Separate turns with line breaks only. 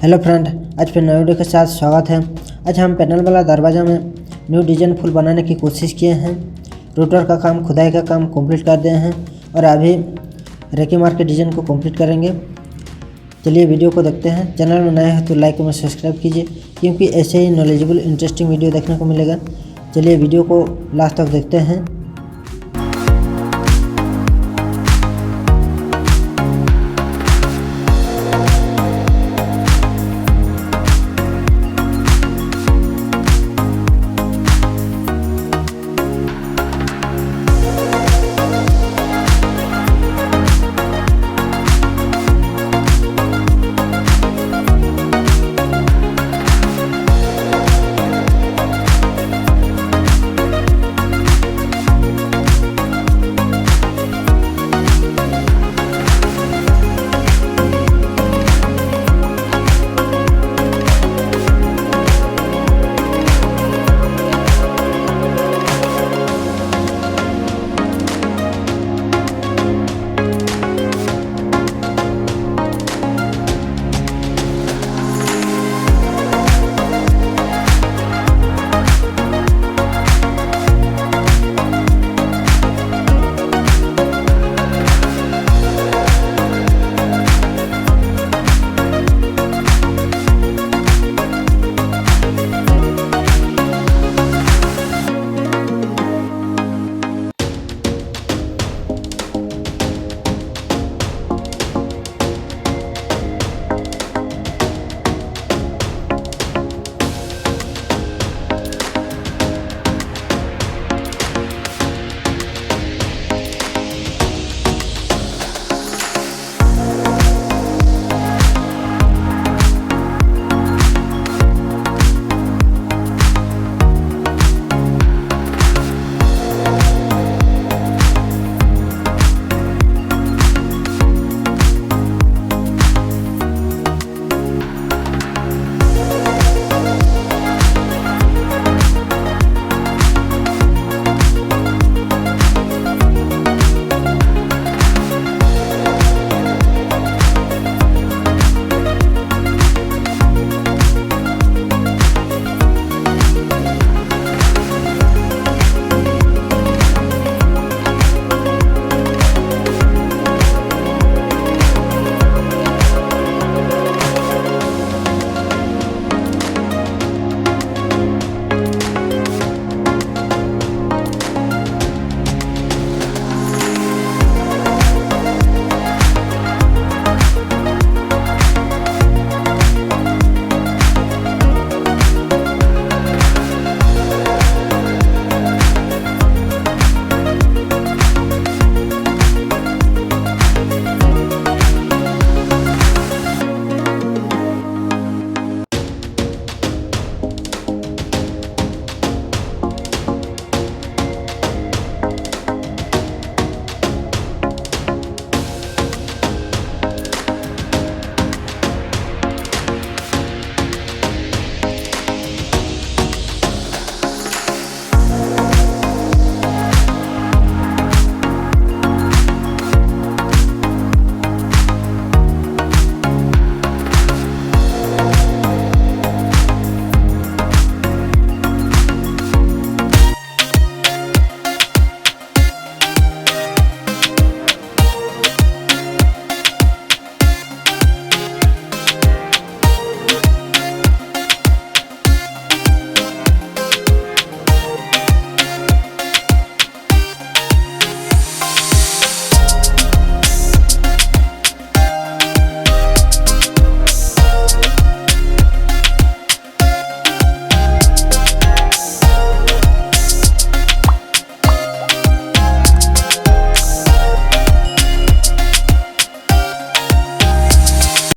Hello friend, आज फिर नए वीडियो के साथ स्वागत है। आज हम पैनल वाला दरवाज़ा में न्यू डिजाइन फुल बनाने की कोशिश किए हैं। रूटर का काम, खुदाई का काम कंप्लीट कर दिए हैं और अभी रेकी मार के डिज़ाइन को कंप्लीट करेंगे। चलिए वीडियो को देखते हैं। चैनल में नए हैं तो लाइक और सब्सक्राइब कीजिए, क्योंकि ऐसे ही नॉलेजेबल इंटरेस्टिंग वीडियो देखने को मिलेगा। चलिए वीडियो को लास्ट तक देखते हैं।